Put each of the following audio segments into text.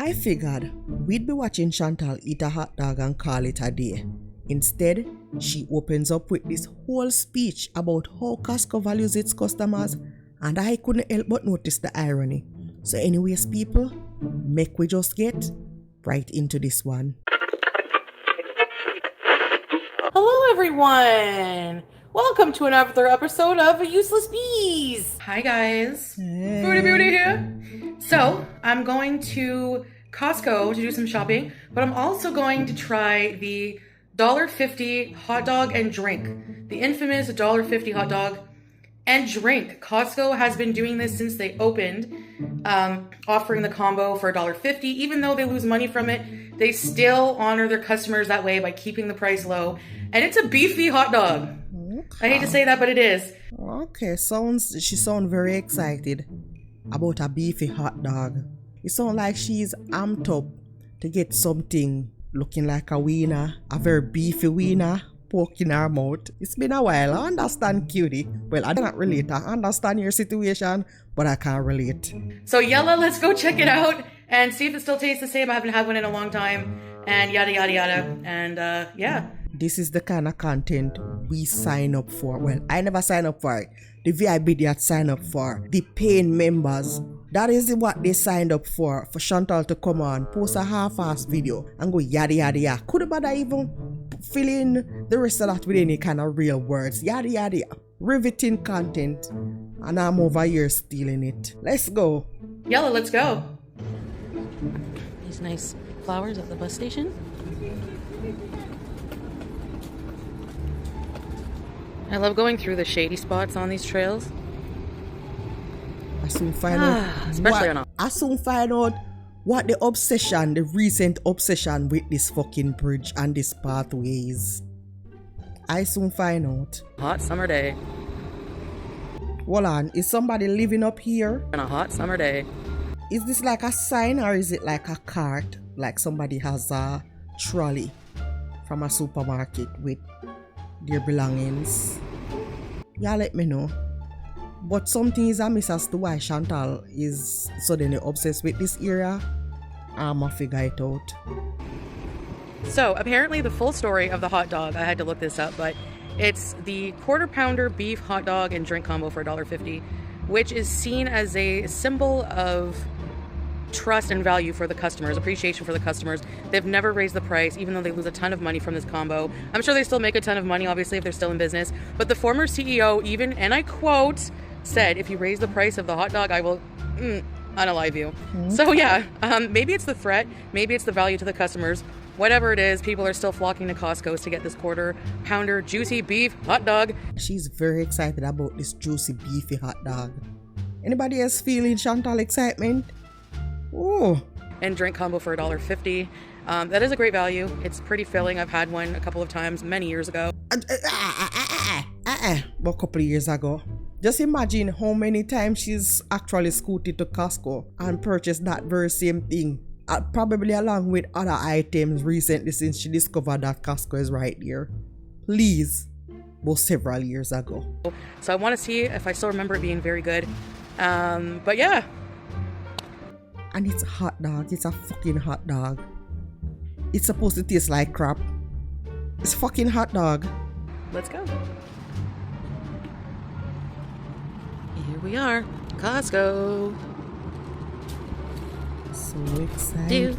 I figured we'd be watching Chantal eat a hot dog and call it a day. Instead, she opens up with this whole speech about how Costco values its customers, and I couldn't help but notice the irony. So anyways, people, make we just get right into this one. Hello everyone! Welcome to another episode of Useless Bees! Hi guys, Hey. Foodie Beauty here. So, I'm going to Costco to do some shopping, but I'm also going to try the $1.50 hot dog and drink. The infamous $1.50 hot dog and drink. Costco has been doing this since they opened, offering the combo for $1.50. Even though they lose money from it, they still honor their customers that way by keeping the price low. And it's a beefy hot dog. I hate to say that, but it is. Okay, she sounds very excited about a beefy hot dog. It sounds like she's amped up to get something looking like a wiener, a very beefy wiener, poking her mouth. It's been a while. I understand, cutie. Well, I cannot relate. I understand your situation, but I can't relate. So Yella, let's go check it out and see if it still tastes the same. I haven't had one in a long time, and yada yada yada. And yeah. This is the kind of content we sign up for. Well, I never sign up for it. The VIB that sign up for. The paying members. That is what they signed up for Chantal to come on, post a half-assed video and go yada yada yada. Could bother even fill in the rest of that with any kind of real words. Yada yada yada. Riveting content. And I'm over here stealing it. Let's go. Yella, let's go. These nice flowers at the bus station. I love going through the shady spots on these trails. I soon find out. Especially on. I soon find out what the recent obsession with this fucking bridge and this pathway is. I soon find out. Hot summer day. Hold on, is somebody living up here? On a hot summer day. Is this like a sign or is it like a cart? Like somebody has a trolley from a supermarket with their belongings? Yeah, let me know. But something is amiss as to why Chantal is suddenly obsessed with this area. I'ma figure it out. So apparently the full story of the hot dog, I had to look this up, but it's the quarter pounder beef hot dog and drink combo for $1.50, which is seen as a symbol of trust and value for the customers, appreciation for the customers. They've never raised the price, even though they lose a ton of money from this combo. I'm sure they still make a ton of money, obviously, if they're still in business. But the former CEO even, and I quote, said, if you raise the price of the hot dog, I will unalive you. So yeah, maybe it's the threat, maybe it's the value to the customers. Whatever it is, people are still flocking to Costco's to get this quarter pounder juicy beef hot dog. She's very excited about this juicy beefy hot dog. Anybody else feeling Chantal excitement? Oh. And drink combo for $1.50. That is a great value. It's pretty filling. I've had one a couple of times many years ago. But a couple of years ago. Just imagine how many times she's actually scooted to Costco and purchased that very same thing. Probably along with other items recently since she discovered that Costco is right there. Please. But several years ago. So I want to see if I still remember it being very good. But yeah. And it's a hot dog. It's a fucking hot dog. It's supposed to taste like crap. It's a fucking hot dog. Let's go. Here we are. Costco. So exciting.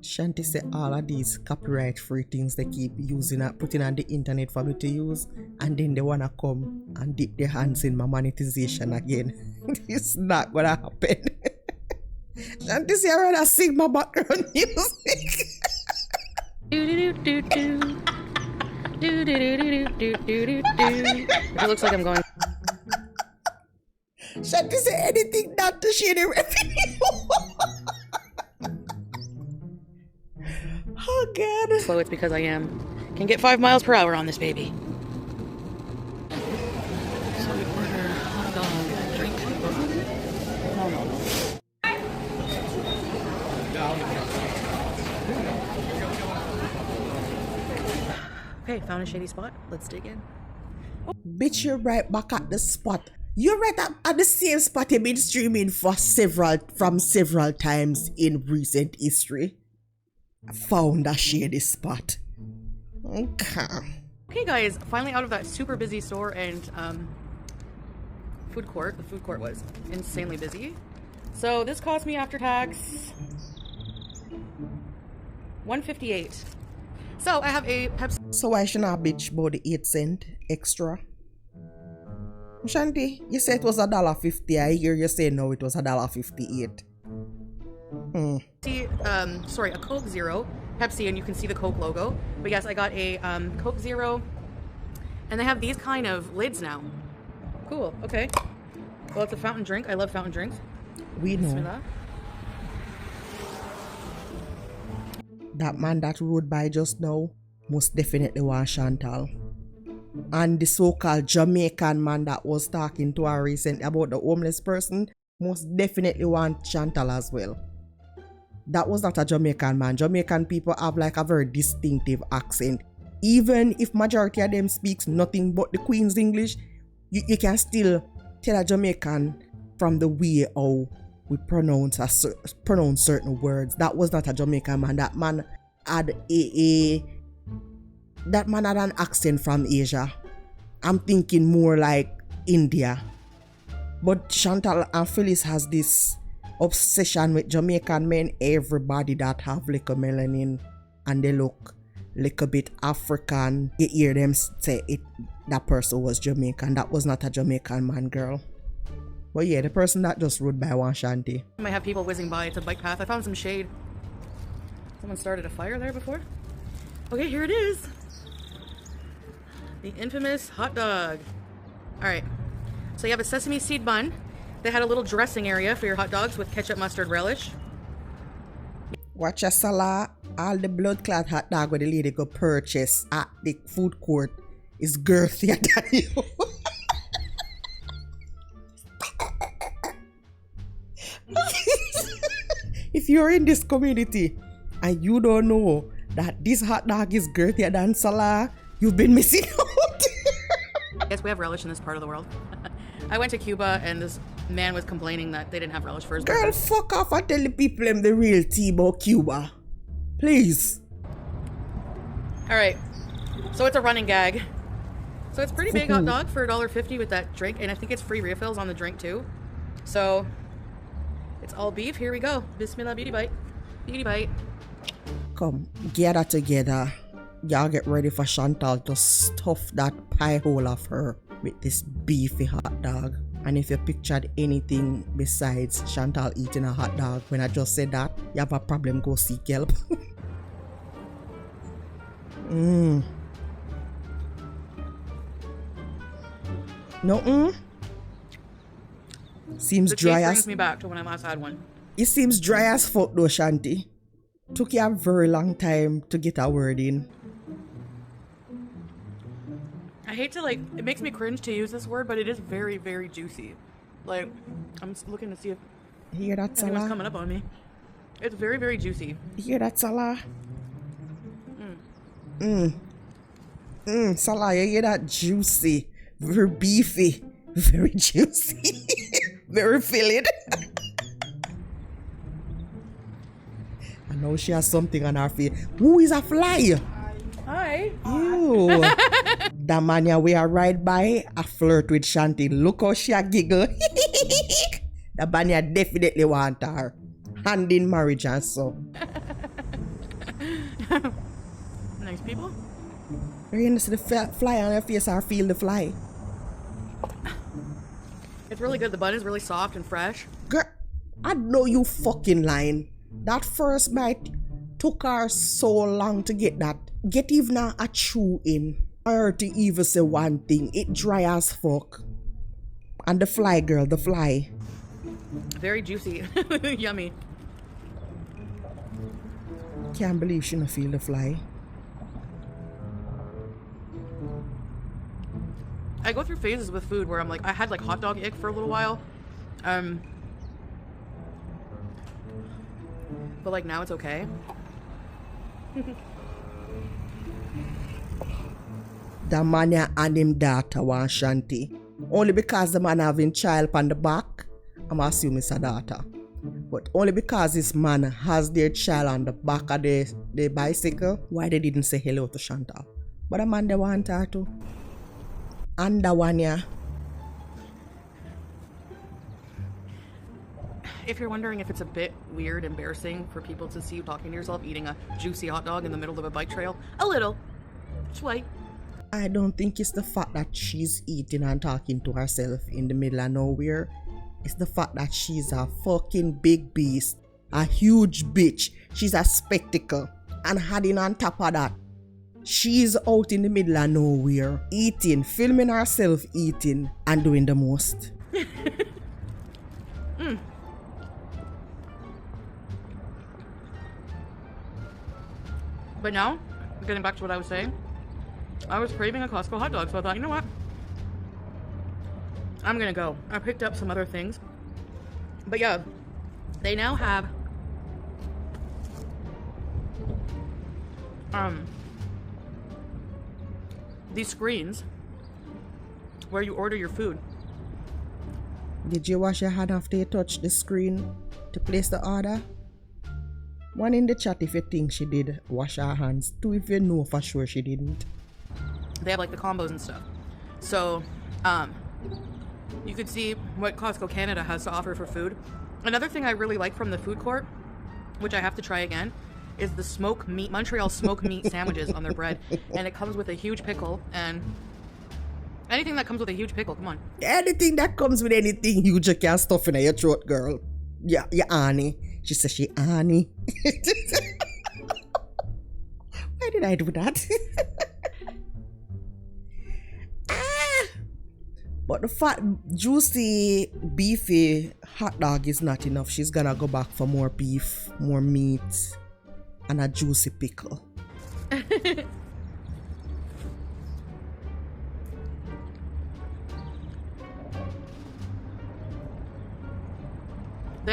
Shanti say all of these copyright free things they keep using and putting on the internet for me to use, and then they wanna come and dip their hands in my monetization again. It's not gonna happen. Shanti say I rather sing my background music. It looks like I'm going. Shanti say anything not to share the revenue. Oh God. Slow, it's because I can get 5 miles per hour on this baby. So we order hot dog, drink. No. Okay, found a shady spot. Let's dig in. Bitch, you're right back at the spot. You're right at the same spot you've been streaming from several times in recent history. I found a shady spot. Okay guys, finally out of that super busy store and food court. The food court was insanely busy. So this cost me after tax $1.58. So I have a Pepsi. So why should I bitch about the 8 cent extra? Shanti, you said it was $1.50. I hear you say no, it was $1.58. Sorry, a Coke Zero, Pepsi, and you can see the Coke logo. But yes, I got a Coke Zero, and they have these kind of lids now. Cool. Okay. Well, it's a fountain drink. I love fountain drinks. We know. Bismillah. That man that rode by just now most definitely was Chantal. And the so-called Jamaican man that was talking to her recently about the homeless person most definitely want Chantal as well. That was not a Jamaican man. Jamaican people have like a very distinctive accent. Even if majority of them speaks nothing but the Queen's English, you can still tell a Jamaican from the way how we pronounce certain words. That was not a Jamaican man. That man had an accent from Asia. I'm thinking more like India. But Chantal and Phyllis has this obsession with Jamaican men. Everybody that have little melanin and they look little bit African, you hear them say that person was Jamaican. That was not a Jamaican man, girl. But yeah, the person that just rode by one Shanti. I might have people whizzing by. It's a bike path. I found some shade. Someone started a fire there before. Okay, here it is. The infamous hot dog. All right. So you have a sesame seed bun. They had a little dressing area for your hot dogs with ketchup, mustard, relish. Watch a Salah. All the blood clot hot dog where the lady go purchase at the food court is girthier than you. If you're in this community and you don't know that this hot dog is girthier than Salah, you've been missing out. Yes, we have relish in this part of the world. I went to Cuba and this man was complaining that they didn't have relish for his Girl, breakfast. fuck off and tell the people them the real tea about Cuba. Please. All right. So it's a running gag. So it's pretty big hot dog for $1.50 with that drink. And I think it's free refills on the drink too. So it's all beef. Here we go. Bismillah, beauty bite. Beauty bite. Come, gather together. Y'all get ready for Chantal to stuff that pie hole of her with this beefy hot dog. And if you pictured anything besides Chantal eating a hot dog when I just said that, you have a problem, go seek help. No. Seems The dry taste as brings me back to when I last had one. it seems dry as fuck though, Shanti. Took you a very long time to get a word in. I hate to it makes me cringe to use this word, but it is very, very juicy. Like, I'm just looking to see if Hear that, anyone's Salah? coming up on me. It's very, very juicy. Hear that, Salah? Salah, you hear that? Juicy, very beefy, very juicy, very filling. I know she has something on her face. Who is a fly? Hi. Ew. The man we are right by, I flirt with Shanti. Look how she a giggle. The man definitely want her. Hand in marriage and so. Nice people. Are you gonna see the fly on her face or feel the fly? It's really good. The bun is really soft and fresh. Girl, I know you fucking lying. That first bite took her so long to get that. Get even a chew in. I heard to even say one thing. It dry as fuck. And the fly, girl, the fly. Very juicy. Yummy. Can't believe she don't feel the fly. I go through phases with food where I'm like, I had like hot dog ick for a little while. But like now it's okay. The man and him daughter want Shanti. Only because the man having child on the back, I'm assuming it's a daughter. But only because this man has their child on the back of the bicycle, why they didn't say hello to Chantal. But a man they want her to. And the one, yeah. If you're wondering if it's a bit weird, embarrassing for people to see you talking to yourself eating a juicy hot dog in the middle of a bike trail, a little. Slight. I don't think it's the fact that she's eating and talking to herself in the middle of nowhere. It's the fact that she's a fucking big beast. A huge bitch. She's a spectacle. And adding on top of that, she's out in the middle of nowhere, eating, filming herself eating, and doing the most. But now, getting back to what I was saying, I was craving a Costco hot dog, so I thought, you know what? I'm gonna go. I picked up some other things. But yeah, they now have these screens where you order your food. Did you wash your hand after you touched the screen to place the order? One in the chat if you think she did wash her hands. Two if you know for sure she didn't. They have like the combos and stuff. So, you could see what Costco Canada has to offer for food. Another thing I really like from the food court, which I have to try again, is the smoked meat, Montreal smoked meat sandwiches on their bread. And it comes with a huge pickle, and anything that comes with a huge pickle, come on. Anything that comes with anything huge you can stuff in your throat, girl. Yeah, Annie. She says she Annie. Why did I do that? But the fat, juicy, beefy hot dog is not enough. She's gonna go back for more beef, more meat, and a juicy pickle. They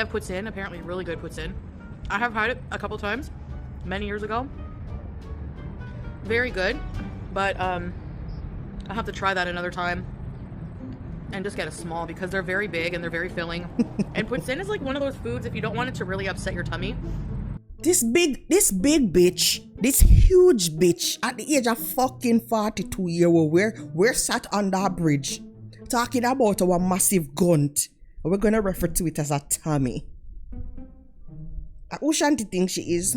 have poutine, apparently really good poutine. I have had it a couple times, many years ago. Very good, but I'll have to try that another time. And just get a small because they're very big and they're very filling. And poutine is like one of those foods if you don't want it to really upset your tummy. This big bitch, this huge bitch at the age of fucking 42 years old, we're sat on that bridge talking about our massive gunt. We're gonna refer to it as a tummy. Who Shanti think she is?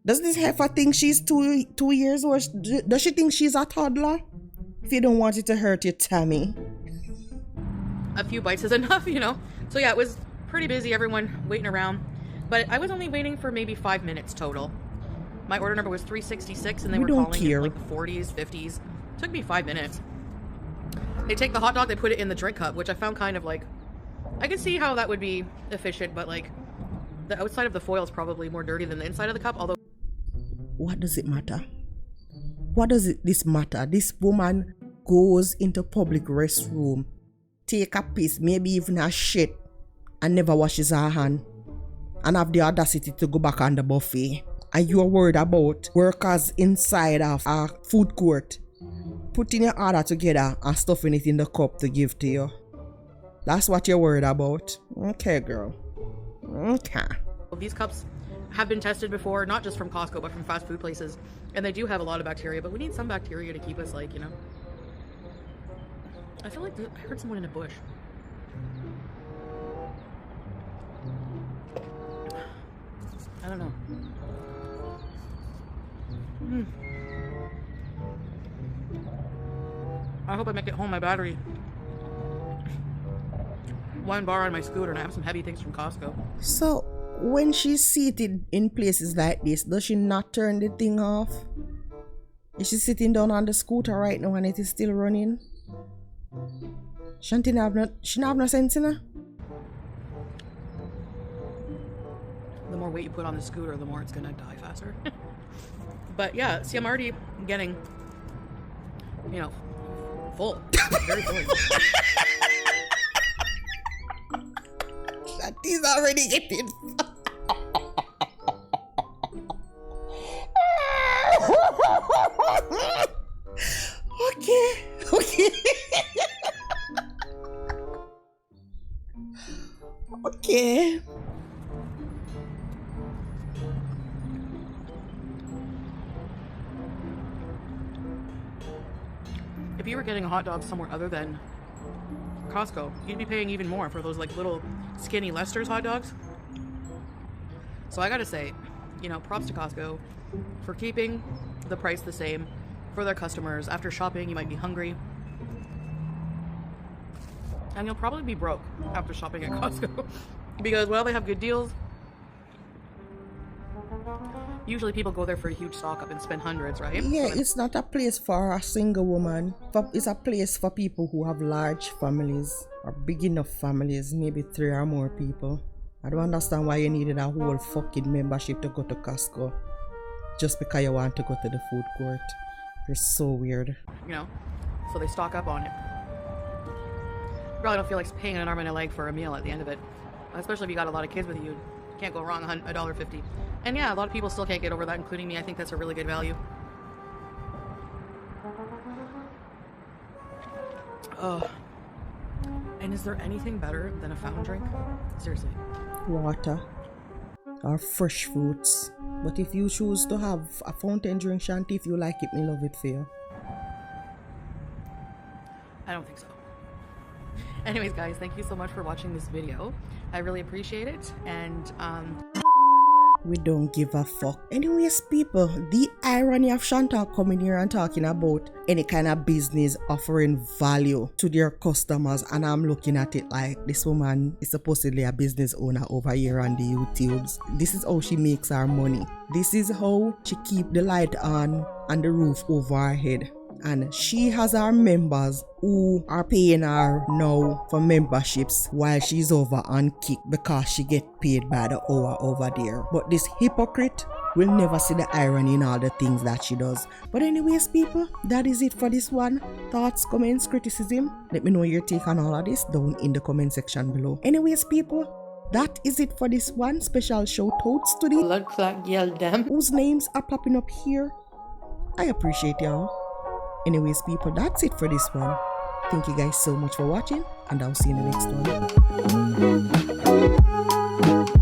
Does this heifer think she's 2 years old? Does she think she's a toddler? If you don't want it to hurt your tummy. A few bites is enough, you know? So yeah, it was pretty busy, everyone waiting around. But I was only waiting for maybe 5 minutes total. My order number was 366 and they were calling it like the 40s, 50s. It took me 5 minutes. They take the hot dog, they put it in the drink cup, which I found kind of like, I can see how that would be efficient, but like the outside of the foil is probably more dirty than the inside of the cup, although... What does it matter? What does this matter? This woman goes into public restroom, take a piss, maybe even a shit, and never washes her hand, and have the audacity to go back on the buffet. And you're worried about workers inside of a food court putting your order together and stuffing it in the cup to give to you. That's what you're worried about? Okay, girl. Okay. These cups have been tested before, not just from Costco, but from fast food places. And they do have a lot of bacteria, but we need some bacteria to keep us, like, you know. I feel like I heard someone in a bush. I don't know. I hope I make it home my battery. 1 bar on my scooter, and I have some heavy things from Costco. So, when she's seated in places like this, does she not turn the thing off? Is she sitting down on the scooter right now and it is still running? She have no sense in her? The more weight you put on the scooter, the more it's gonna die faster. But yeah, see, I'm already getting, you know, full. Very full. He's already getting okay. Okay. If you were getting a hot dog somewhere other than Costco, you'd be paying even more for those like little skinny Lester's hot dogs. So I gotta say, you know, props to Costco for keeping the price the same for their customers. After shopping, you might be hungry. And you'll probably be broke after shopping at Costco. Because while they have good deals, usually people go there for a huge stock up and spend hundreds, right? Yeah, it's not a place for a single woman. It's a place for people who have large families or big enough families, maybe 3 or more people. I don't understand why you needed a whole fucking membership to go to Costco just because you want to go to the food court. You're so weird. You know, so they stock up on it. Probably don't feel like paying an arm and a leg for a meal at the end of it, especially if you got a lot of kids with you. Can't go wrong. $1.50. And yeah, a lot of people still can't get over that, including me. I think that's a really good value. Oh. And is there anything better than a fountain drink? Seriously. Water or fresh fruits. But if you choose to have a fountain drink, Shanti, if you like it, me love it for you. I don't think so. Anyways, guys, thank you so much for watching this video. I really appreciate it. And we don't give a fuck. Anyways, people, the irony of Chantal coming here and talking about any kind of business offering value to their customers, and I'm looking at it like this woman is supposedly a business owner over here on the YouTubes. This is how she makes her money. This is how she keep the light on and the roof over her head. And she has her members who are paying her now for memberships while she's over on Kick because she get paid by the hour over there. But this hypocrite will never see the irony in all the things that she does. But anyways, people, that is it for this one. Thoughts, comments, criticism? Let me know your take on all of this down in the comment section below. Anyways, people, that is it for this one. Special shout outs to the blood clot yell them whose names are popping up here. I appreciate y'all. Anyways, people, that's it for this one. Thank you guys so much for watching, and I'll see you in the next one.